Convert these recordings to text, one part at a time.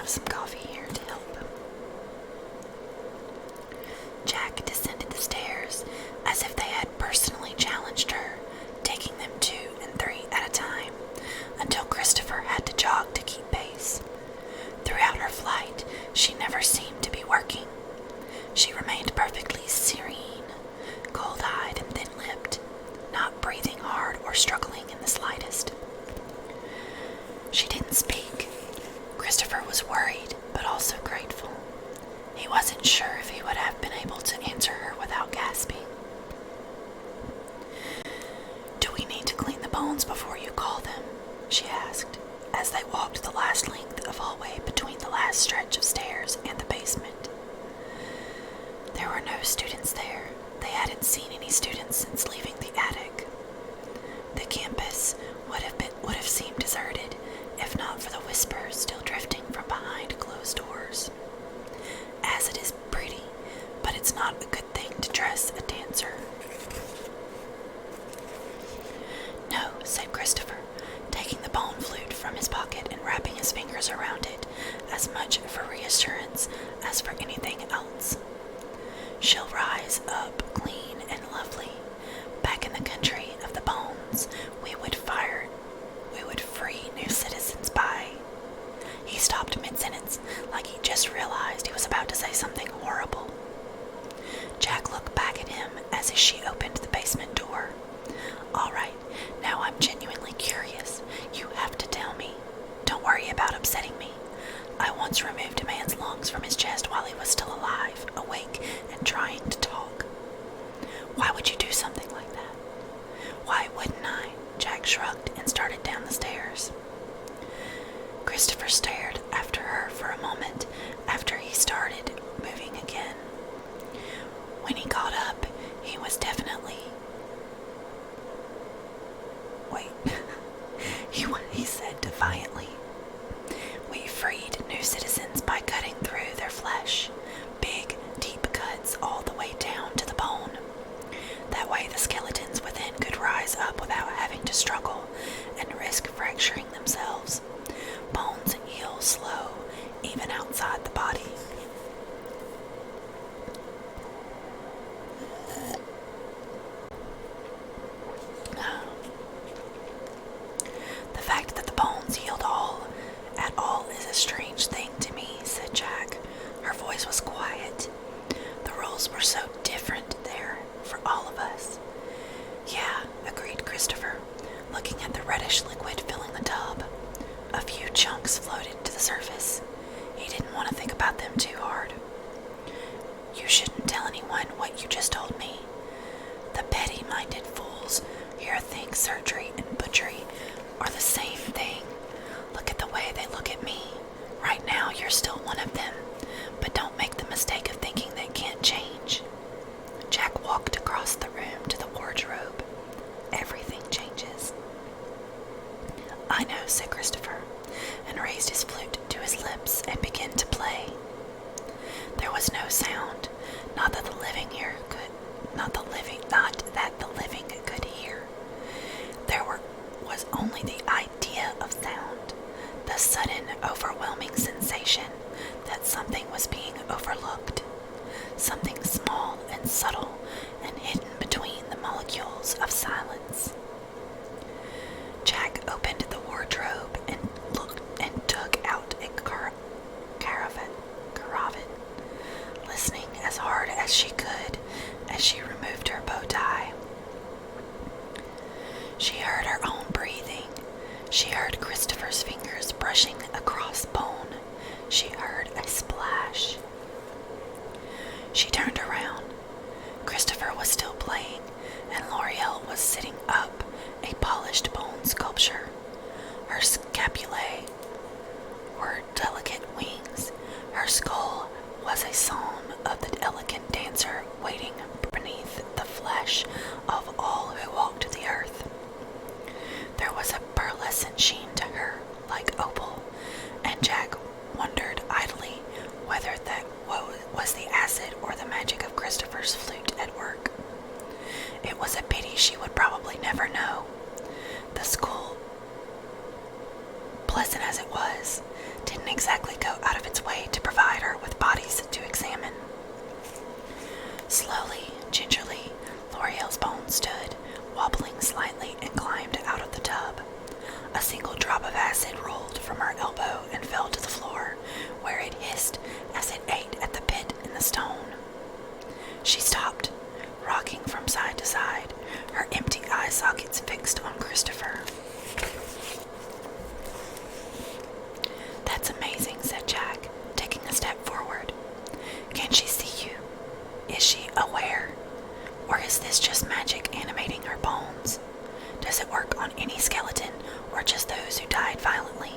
with some coffee here to help. Jack descended the stairs as if they had personally challenged her, taking them 2 and 3 at a time, until Christopher had to jog to keep pace. Throughout her flight, she never seemed to be working. She remained perfectly serene, cold-eyed and thin-lipped, not breathing hard or struggling in the slightest. She didn't speak. Christopher was worried, but also grateful. He wasn't sure if he would have been able to answer her without gasping. "Do we need to clean the bones before you call them?" she asked, as they walked the last length of hallway between the last stretch of stairs and the basement. There were no students there. They hadn't seen any students since leaving the attic. The campus would have seemed deserted if not for the whispers still drifting from behind closed doors. As it is pretty, but it's not a good thing to dress a dancer. "No," said Christopher, taking the bone flute from his pocket and wrapping his fingers around it, as much for reassurance as for anything else. "She'll rise up clean and lovely. Back in the country of the bones, we would free new citizens by..." He stopped mid-sentence, like he just realized he was about to say something horrible. Jack looked back at him as she opened the basement door. "All right, now I'm genuinely curious. You have to tell me. Don't worry about upsetting me. I once removed a man's lungs from his chest while he was still alive, awake, and trying to talk." "Why would you do something like that?" "Why wouldn't I?" Jack shrugged and started down the stairs. Christopher stared after her for a moment after he started moving again. When he got up, he was definitely... Wait, he said defiantly, "We freed new citizens by cutting through their flesh, big, deep cuts all the way down to the bone. That way the skeletons within could rise up without having to struggle and risk fracturing themselves. Bones heal slow, even outside the body." "The fact that the bones healed at all is a strange thing to me," said Jack. Her voice was quiet. "The rules were so different there for all of us." "Yeah," agreed Christopher, looking at the reddish liquid filling the tub. A few chunks floated to the surface. He didn't want to think about them too hard. "You shouldn't tell anyone what you just told me. The petty-minded fools here think surgery and butchery are the same thing. Look at the way they look at me. Right now you're still one of them, but don't make the mistake of thinking they can't change." Jack walked across the room to the wardrobe. "Everything changes." "I know," said Christopher, and raised his flute to his lips and began to play. There was no sound, not that the living could hear. There was only the idea of sound, the sudden, overwhelming sensation that something was being overlooked, something small and subtle and hidden between the molecules of silence. Jack opened the wardrobe and took out a cravat, listening as hard as she could as she removed her bow tie. She heard her own breathing. She heard Christopher's fingers brushing across bone. She heard a splash. She turned around. Christopher was still playing, and L'Oreal was sitting up, a polished bone sculpture. Her scapulae were delicate wings. Her skull was a psalm of the elegant dancer waiting beneath the flesh of all who walked the earth. There was a pearlescent sheen to her, like opal, and Jack wondered idly whether that was the acid or the magic of Christopher's flute at work. It was a pity she would probably never know. The school, pleasant as it was, didn't exactly go out of amazing, said Jack, taking a step forward. Can she see you? Is she aware? Or is this just magic animating her bones? Does it work on any skeleton, or just those who died violently?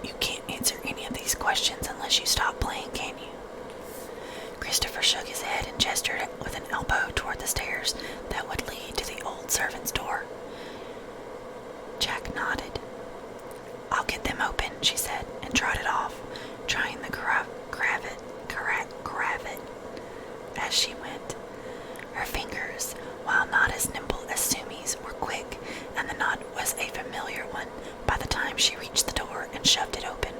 You can't answer any of these questions unless you stop playing, can you? Christopher shook his head and gestured with an elbow toward the stairs that would lead to the old servant's door. Jack nodded. I'll get them open, she said, and trotted off, trying the cravat as she went. Her fingers, while not as nimble as Sumi's, were quick, and the knot was a familiar one by the time she reached the door and shoved it open.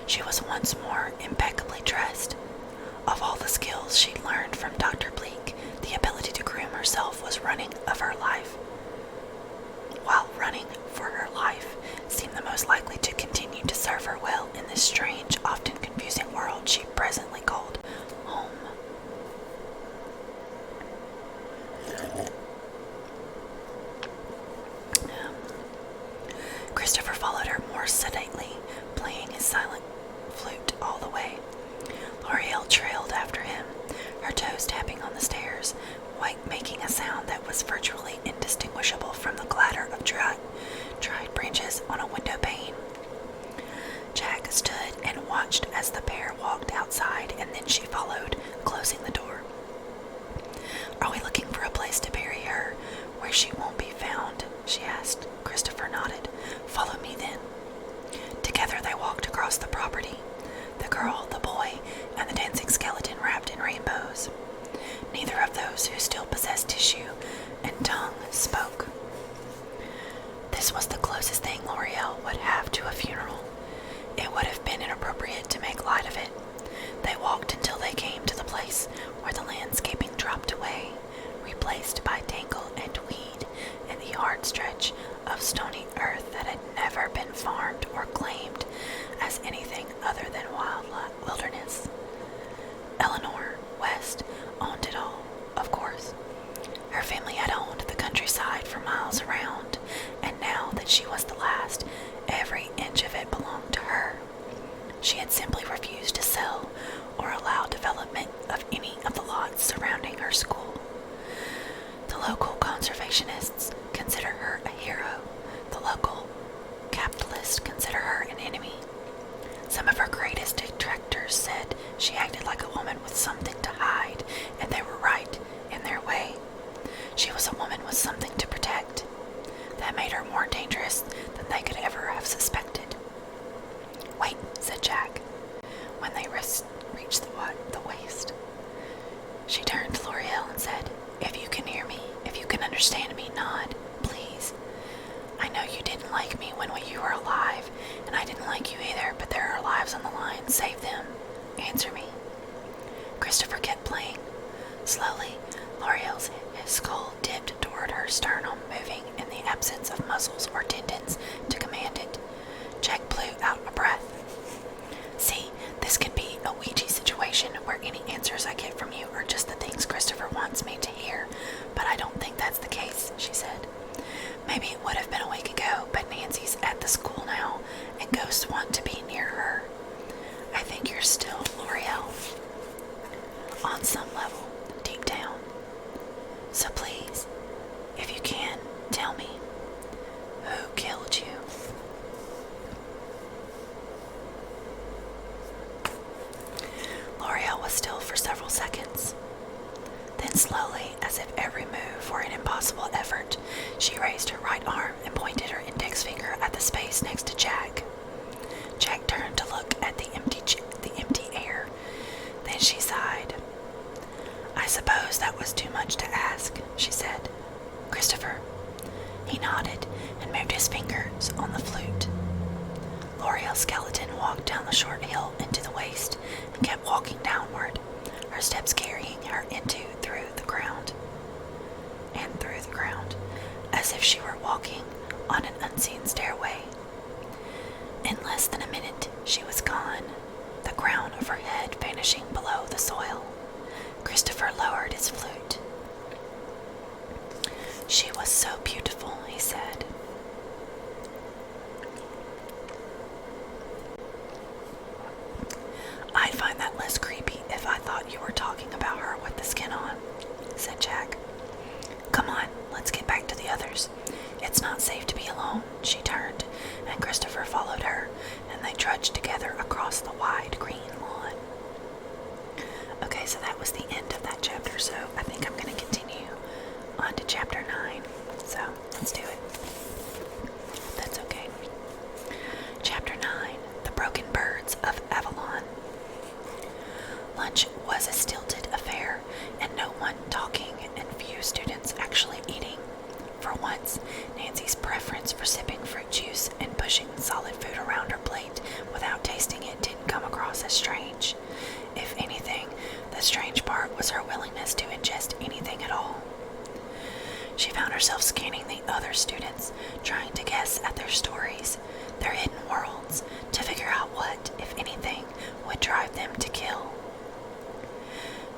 She was once more impeccably dressed. Of all the skills she'd learned from Dr. Bleak, the ability to groom herself was running for her life seemed the most likely to continue to serve her well in this strange, often confusing world she presently called home. Christopher followed her more sedately, playing his silent flute all the way. L'Oreal trailed after him, her toes tapping on the stairs, making a sound that was virtually indistinguishable from the clatter of dried branches on a window pane. Jack stood and watched as the pair walked outside, and then she followed, closing the door. Are we looking for a place to bury her, where she won't be found? She asked. Christopher nodded. Follow me then. Together they walked across the property, the girl, the boy, and the dancing skeleton wrapped in rainbows. Neither of those who still possessed tissue and tongue spoke. This was the closest thing L'Oreal would have to a funeral. It would have been inappropriate to make light of it. They walked until they came to the place where the landscaping dropped away, replaced by tangle and weed and the hard stretch of stony earth that had never been farmed or claimed as anything other than wild wilderness. Eleanor West owned it all, of course. Her family had owned the countryside for miles around, and now that she was the last, every inch of it belonged to her. She had simply refused to sell or allow development of any of the lots surrounding her school. The local conservationists consider her a hero. The local capitalists consider her an enemy. Some of her greatest detractors said she acted like a woman with something to hide, and they were right in their way. She was a woman with something to protect. That made her more dangerous than they could ever have suspected. Wait, said Jack, when they reached the waist. She turned to L'Oreal and said, If you can hear me, if you can understand me, nod, please. I know you didn't like me when you were alive, and I didn't like you either, but there are lives on the line. Save them. Answer me. Christopher kept playing. Slowly, L'Oreal's skull dipped toward her sternum, moving in the absence of muscles or tendons to command it. Jack blew out a breath. See, this could be a Ouija situation where any answers I get from you are just the things Christopher wants me to hear, but I don't think that's the case, she said. Maybe it would have been a week ago, but Nancy's at the school now, and ghosts want to be near her. I think you're still L'Oreal. On some level, deep down. So please, if you can, tell me, who killed you? L'Oreal was still for several seconds. Then slowly, as if every move were an impossible effort, she raised her right arm and pointed her index finger at the space next to Jack. Jack turned to look at the empty air. Then she sighed. I suppose that was too much to ask, she said. Christopher. He nodded and moved his fingers on the flute. L'Oreal's skeleton walked down the short hill into the waste and kept walking downward, her steps carrying her through the ground, as if she were walking on an unseen stairway. In less than a minute, she was gone, the crown of her head vanishing below the soil. Christopher lowered his flute. She was so beautiful, he said. talking about her with the skin on, said Jack. Come on, let's get back to the others. It's not safe to be alone. She turned, and Christopher followed her, and they trudged together across the wide green lawn. Okay, so that was the end of that chapter, so I think I'm going to continue on to chapter 9. So, let's do it. That's okay. Chapter 9, The Broken Birds of Avalon. Lunch was a stilted affair, and no one talking, and few students actually eating. For once, Nancy's preference for sipping fruit juice and pushing solid food around her plate without tasting it didn't come across as strange. If anything, the strange part was her willingness to ingest anything at all. She found herself scanning the other students, trying to guess at their stories, their hidden worlds, to figure out what, if anything, would drive them to kill.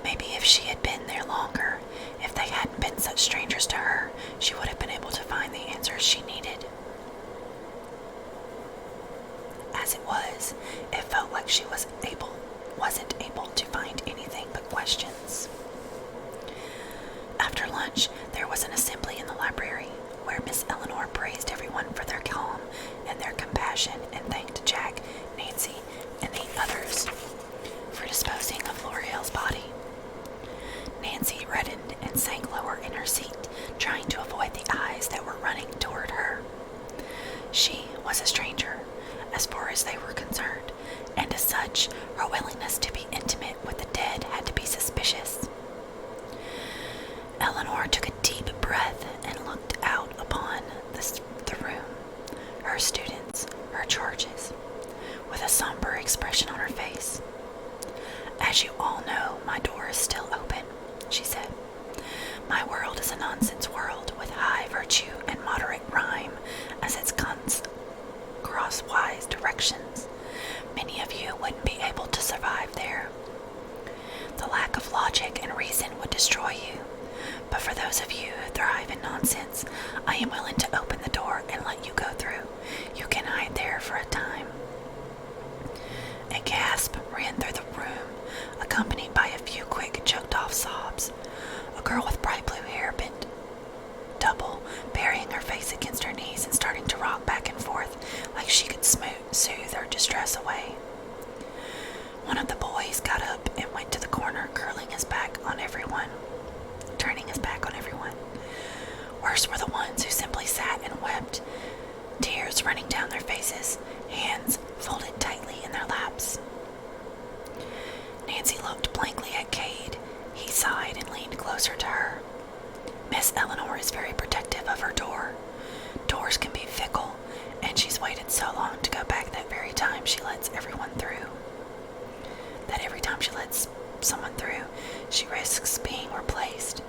Maybe if she had been there longer, if they hadn't been such strangers to her, she would have been able to find the answers she needed. As it was, it felt like she wasn't able to find anything but questions. After lunch, there was an assembly in the library, where Miss Eleanor praised everyone for their calm and their compassion and thanked Jack, Nancy, and the others for disposing of L'Oreal's body. Nancy reddened and sank lower in her seat, trying to avoid the eyes that were running toward her. She was a stranger, as far as they were concerned, and as such, her willingness to be intimate with the dead had to be suspicious. Eleanor took a deep breath and looked out upon the room, her students, her charges, with a somber expression on her face. As you all know, my door is still open, she said. My world is a nonsense world with high virtue and moderate rhyme as its crosswise directions. Many of you wouldn't be able to survive there. The lack of logic and reason would destroy you. But for those of you who thrive in nonsense, I am willing to open the door and let you go through. You can hide there for a time. A gasp ran through the room, accompanied by a few quick, choked-off sobs. A girl with bright blue hair bent double, burying her face against her knees and starting to rock back and forth like she could soothe her distress away. One of the boys got up and went to the corner, turning his back on everyone. Worse were the ones who simply sat and wept, tears running down their faces, hands folded tightly in their laps. Nancy looked blankly at Cade. He sighed and leaned closer to her. Miss Eleanor is very protective of her door. Doors can be fickle, and she's waited so long to go back that every time she lets someone through, she risks being replaced.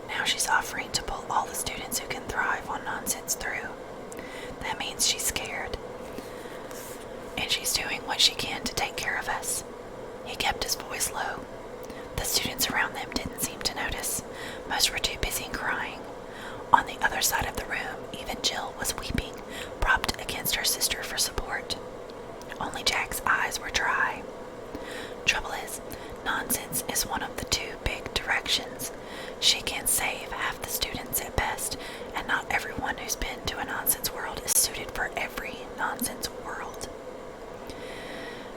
Now she's offering to pull all the students who can thrive on nonsense through. That means she's scared. And she's doing what she can to take care of us. He kept his voice low. The students around them didn't seem to notice. Most were too busy crying. On the other side of the room, even Jill was weeping, propped against her sister for support. Only Jack's eyes were dry. Trouble is, nonsense is one of the two big directions. She can save half the students at best, and not everyone who's been to a nonsense world is suited for every nonsense world.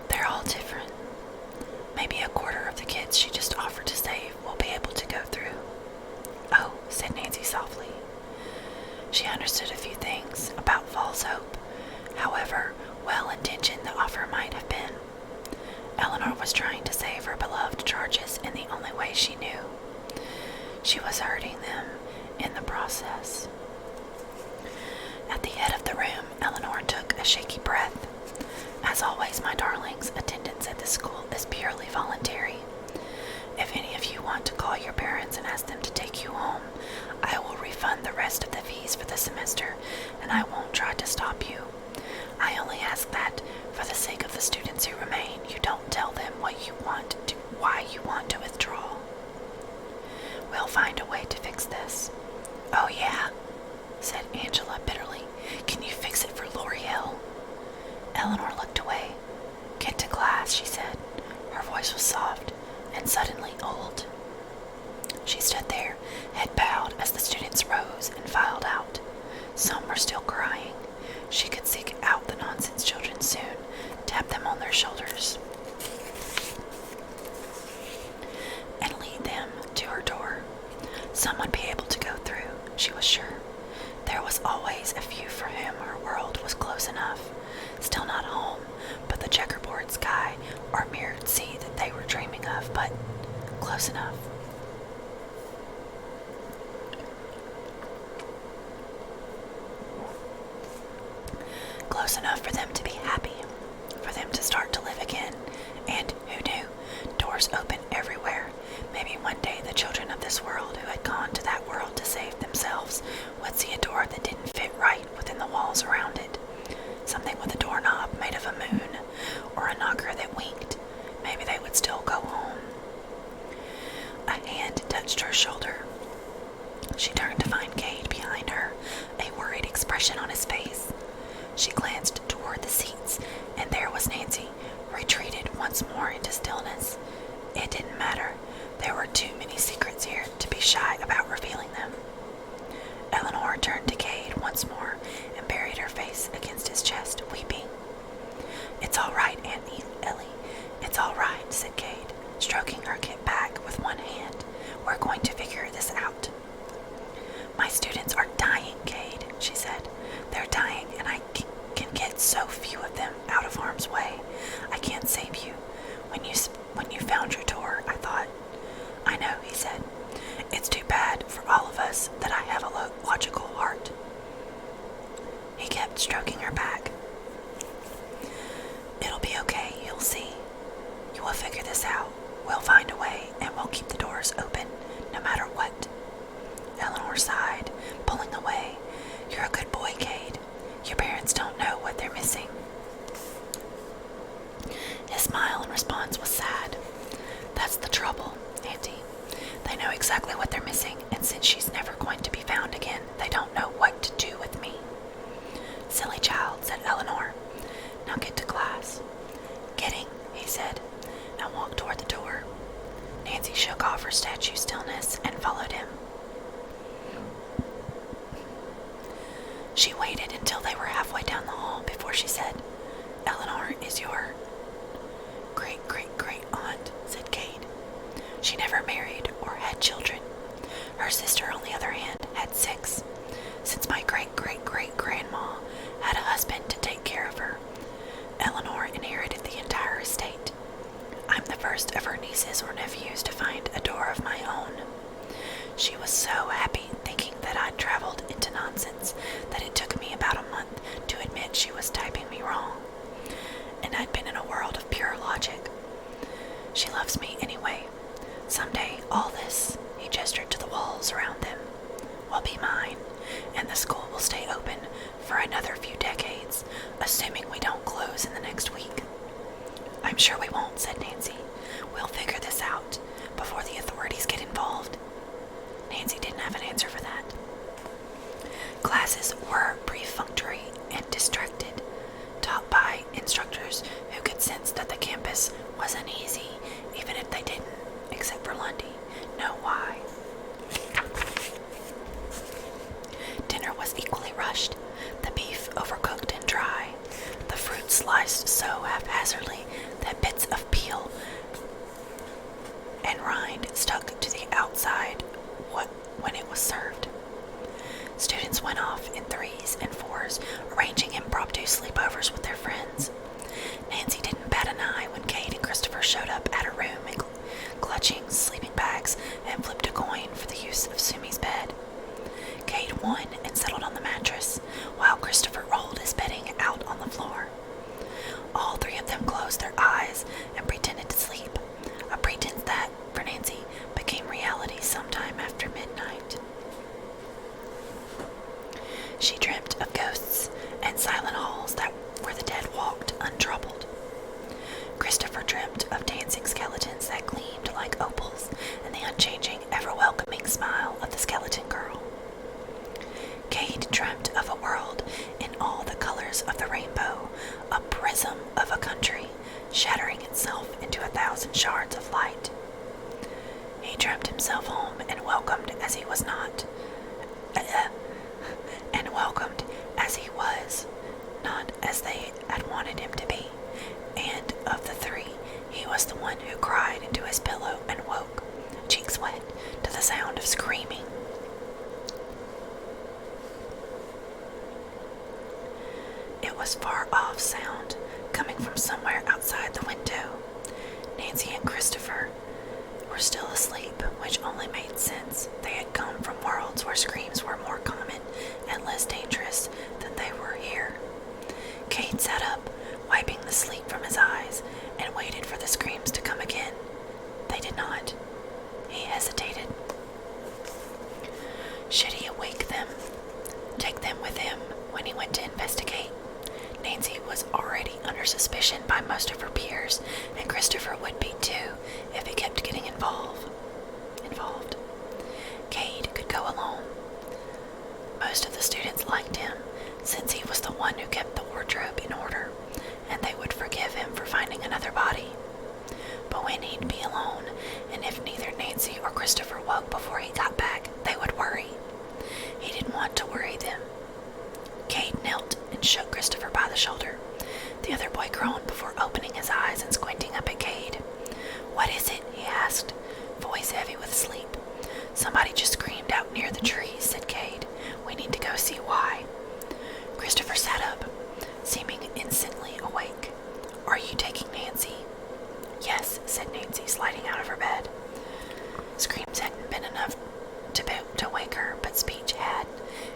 They're all different. Maybe a quarter of the kids she just offered to save will be able to go through. Oh, said Nancy softly. She understood a few things about false hope, however well-intentioned the offer might have been. Eleanor was trying to save her beloved charges in the only way she knew. She was hurting them in the process. At the head of the room, Eleanor took a shaky breath. As always, my darlings, attendance at this school is purely voluntary. If any of you want to call your parents and ask them to take you home, I will refund the rest of the fees for the semester, and I won't try to stop you. I only ask that, for the sake of the students who remain, you don't tell them why you want to withdraw. We'll find a way to fix this. Oh yeah, said Angela bitterly. Can you fix it for L'Oreal? Eleanor looked away. Get to class, she said. Her voice was soft. and suddenly old. She stood there, head bowed, as the students rose and filed out. Some were still crying. She could seek out the nonsense children soon, tap them on their shoulders, and lead them to her door. Some would be able to go through, she was sure. There was always a few for whom her world was close enough, still not home, but the checkerboard sky or mirrored sea that they were dreaming of, but close enough. Close enough for them to be happy, for them to start to live again, and who knew, doors open everywhere. Maybe one day the children of this world who had gone to that world to save themselves would see a door that didn't fit right within the walls around it. Something with a doorknob made of a moon, or a knocker that winked. Maybe they would still go home. A hand touched her shoulder. She turned to find Cade behind her, a worried expression on his face. She glanced toward the seats, and there was Nancy, retreated once more into stillness. It didn't matter. There were too many secrets here to be shy about revealing them. Eleanor turned to Cade once more and buried her face against his chest, weeping. "It's all right, Aunt Ellie. It's all right," said Cade, stroking her back with one hand. "We're going to figure this out." "My students are dying, Cade," she said. "They're dying, and I can get so few of them out of harm's way. I can't save you. When you found your door, I thought..." "I know," he said. "It's too bad for all of us that I have a logical heart." He kept stroking her back. "It'll be okay, you'll see. You will figure this out. We'll find a way, and we'll keep the doors open, no matter what." Eleanor sighed, pulling away. "You're a good boy, Cade. Your parents don't know what they're missing." His smile in response was sad. "That's the trouble, Auntie. They know exactly what they're missing, and since she's never going to be found again, they don't know what to do with me." "Silly child," said Eleanor. "Now get to class." "Getting," he said, and walked toward the door. Nancy shook off her statue stillness and followed him. She waited until they were halfway down the hall before she said, "Eleanor is your great-great-great-aunt," said Cade. "She never married or had children. Her sister, on the other hand, had 6. Since my great-great-great-grandma had a husband to take care of her, Eleanor inherited the entire estate. I'm the first of her nieces or nephews to find a door of my own. She was so happy thinking that I'd traveled into nonsense that it took me about a month to admit she was typing me wrong, and I'd been in a world of pure logic. She loves me anyway. Someday all this," he gestured to the walls around them, "will be mine, and the school will stay open for another few decades, assuming we don't close in the next week." "I'm sure we won't," said Nancy. "We'll figure this out before the authorities get involved." Nancy didn't have an answer for that. Classes were perfunctory and distracted, taught by instructors who could sense that the campus was uneasy, even if they didn't, except for Lundy, know why. Dinner was equally rushed, the beef overcooked and dry, the fruit sliced so haphazardly that bits of peel and rind stuck to the outside when it was served. Students went off in 3s and 4s, arranging impromptu sleepovers with their friends. Nancy didn't bat an eye when Cade and Christopher showed up at her room and clutching sleeping bags and flipped a coin for the use of Sumi's bed. Cade won and settled on the mattress, while Christopher rolled his bedding out on the floor. All 3 of them closed their eyes and pretended to sleep, a pretense that, for Nancy, became reality sometime after midnight. She dreamt of ghosts and silent halls where the dead walked untroubled. Christopher dreamt of dancing skeletons that gleamed like opals and the unchanging, ever-welcoming smile of the skeleton girl. Cade dreamt of a world in all the colors of the rainbow, a prism of a country, shattering itself into 1,000 shards of light. drummed himself home and welcomed as he was not. And welcomed as he was, not as they had wanted him to be. And of the three, he was the one who cried into his pillow and woke, cheeks wet, to the sound of screaming. It was far-off sound, coming from somewhere outside the window. Nancy and Christopher were still asleep, which only made sense. They had come from worlds where screams were more common and less dangerous than they were here. Cade sat up, wiping the sleep from his eyes, and waited for the screams to come again. They did not. He hesitated. Should he awake them? Take them with him when he went to investigate? Nancy was already under suspicion by most of her peers, and Christopher would be too if he kept getting involved. Cade could go alone. Most of the students liked him, since he was the one who kept the wardrobe in order, and they would forgive him for finding another body. But when he'd be alone, and if neither Nancy or Christopher woke before he got back, they would worry. He didn't want to worry them. Cade knelt and shook Christopher by the shoulder. The other boy groaned before opening his eyes and squinting up at Cade. "What is it?" he asked, voice heavy with sleep. "Somebody just screamed out near the trees," said Cade. "We need to go see why." Christopher sat up, seeming instantly awake. "Are you taking Nancy?" "Yes," said Nancy, sliding out of her bed. Screams hadn't been enough to wake her, but speech had.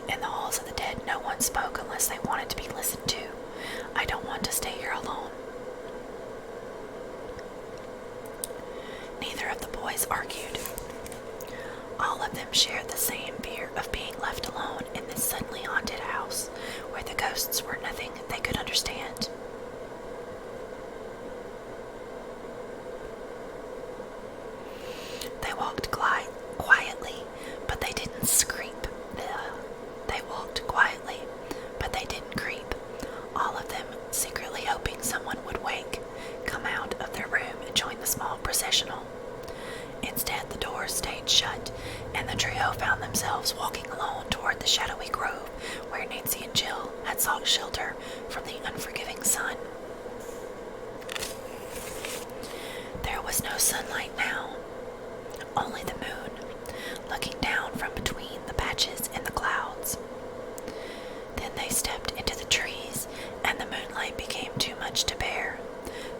In the halls of the dead, no one spoke unless they wanted to be listened to. "I don't want to stay here alone." Neither of the boys argued. All of them shared the same fear of being left alone in this suddenly haunted house, where the ghosts were nothing they could understand. They walked quietly, but they didn't scream. They walked quietly, but they didn't creep. All of them secretly hoping someone would wake, come out of their room and join the small processional. Instead, the doors stayed shut, and the trio found themselves walking alone toward the shadowy grove where Nancy and Jill had sought shelter from the unforgiving sun. There was no sunlight now, only the moon, looking down from between the patches in the clouds. Then they stepped into the trees, and the moonlight became too much to bear,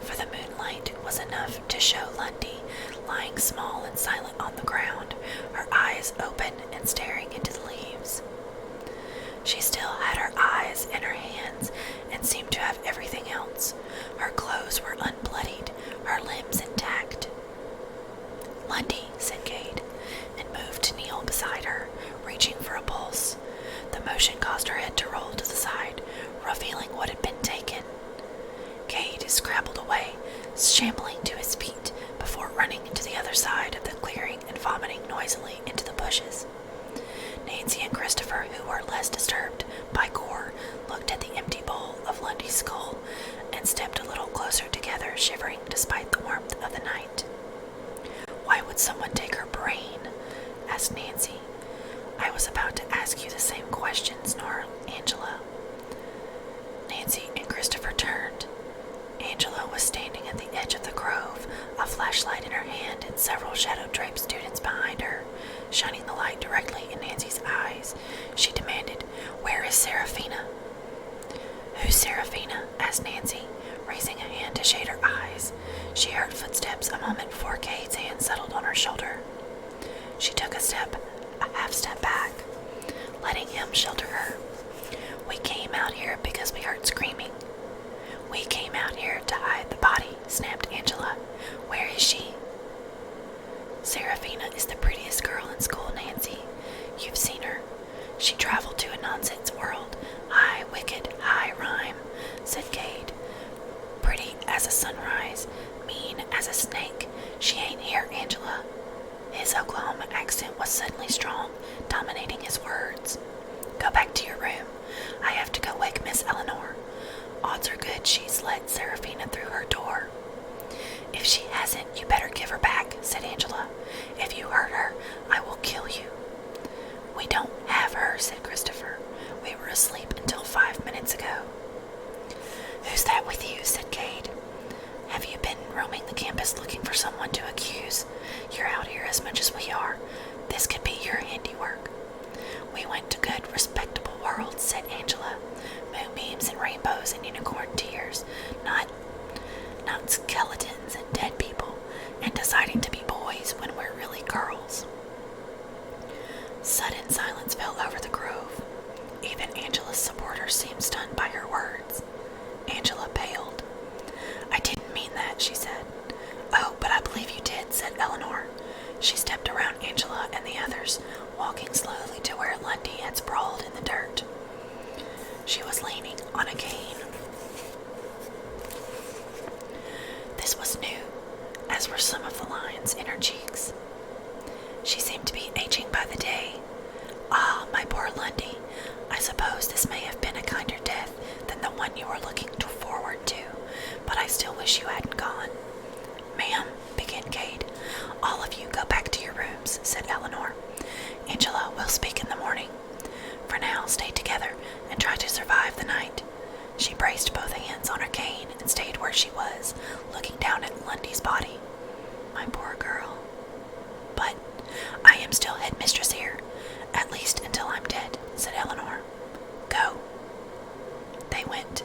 for the moonlight was enough to show Lundy lying small and silent on the ground, her eyes open and staring into the leaves. She still had her eyes and her hands, and seemed to have everything else. Her clothes were unbloodied, her limbs intact. "Lundy," said Cade, and moved to kneel beside her, reaching for a pulse. The motion caused her head to roll to the side, revealing what had been taken. Cade scrabbled away, shambling to his feet before running into the other side of the clearing and vomiting noisily into the bushes. Nancy and Christopher, who were less disturbed by gore, looked at the empty bowl of Lundy's skull and stepped a little closer together, shivering despite the warmth of the night. "Why would someone take her brain?" asked Nancy. "I was about to ask you the same question," snarled Angela. Nancy and Christopher turned. Angela was standing at the edge of the grove, a flashlight in her hand and several shadow-draped students behind her. Shining the light directly in Nancy's eyes, she demanded, "Where is Seraphina?" "Who's Seraphina?" asked Nancy, raising a hand to shade her eyes. She heard footsteps a moment before Cade's hand settled on her shoulder. She took a half step back, letting him shelter her. "We came out here because we heard screaming." "We came out here to hide the body," snapped Angela. "Where is she?" "Seraphina is the prettiest girl in school, Nancy. You've seen her. She traveled to a nonsense world. High wicked, high rhyme," said Cade. "Pretty as a sunrise, mean as a snake. She ain't here, Angela." His Oklahoma accent was suddenly strong, dominating his words. "Go back to your room. I have to go wake Miss Eleanor. Odds are good she's let Seraphina through her door." "If she hasn't, you better give her back," said Angela. "If you hurt as were some of the lines in her cheeks. She seemed to be aging by the day. Ah, my poor Lundy, I suppose this may have been a kinder death than the one you were looking forward to, but I still wish you hadn't gone. Ma'am, began Cade. All of you go back to your rooms, said Eleanor. Angela, we'll speak in the morning. For now, stay together and try to survive the night. She braced both hands on her cane and stayed where she was, looking down at Lundy's body. My poor girl. But I am still headmistress here, at least until I'm dead, said Eleanor. Go. They went.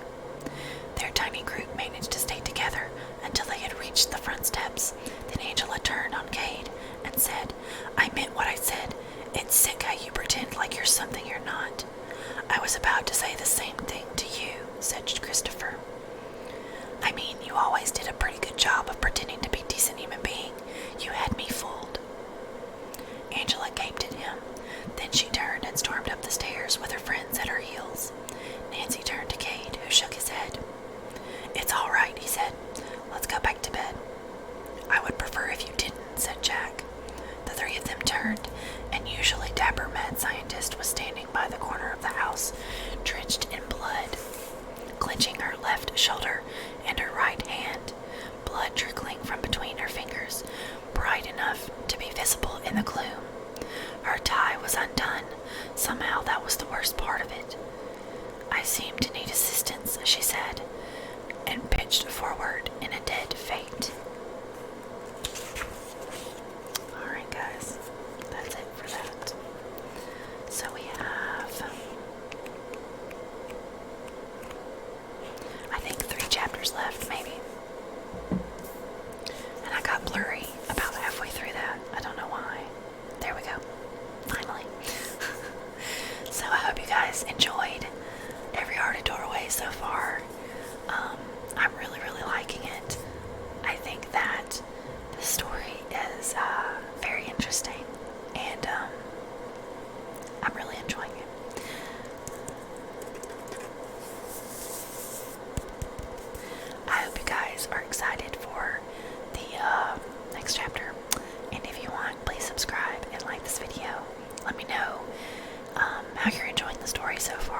Their tiny group managed to stay together until they had reached the front steps. Then Angela turned on Cade and said, I meant what I said. It's sick how you pretend like you're something you're not. I was about to say the same thing to you, said Christopher. I mean, you always did a pretty good job of pretending to be a decent human being. You had me fooled. Angela gaped at him. Then she turned and stormed up the stairs with her friends at her heels. Nancy turned to Cade, who shook his head. It's all right, he said. Let's go back to bed. I would prefer if you didn't, said Jack. The three of them turned. An usually dapper mad scientist was standing by the corner of the house, drenched in blood, clenching her left shoulder and her right hand, blood trickling from between her fingers, bright enough to be visible in the gloom. Her tie was undone. Somehow that was the worst part of it. I seem to need assistance, she said, and pitched forward in a dead faint. Alright, guys. That's it for that. So we have, I think 3 chapters left, maybe. And I got blurry about halfway through that. I don't know why. There we go. Finally. So I hope you guys enjoyed Every Hearted Doorway so far. I'm really, really liking it. I think that the story is very interesting, and I'm really enjoying it. I hope you guys are excited for the next chapter, and if you want, please subscribe and like this video. Let me know how you're enjoying the story so far.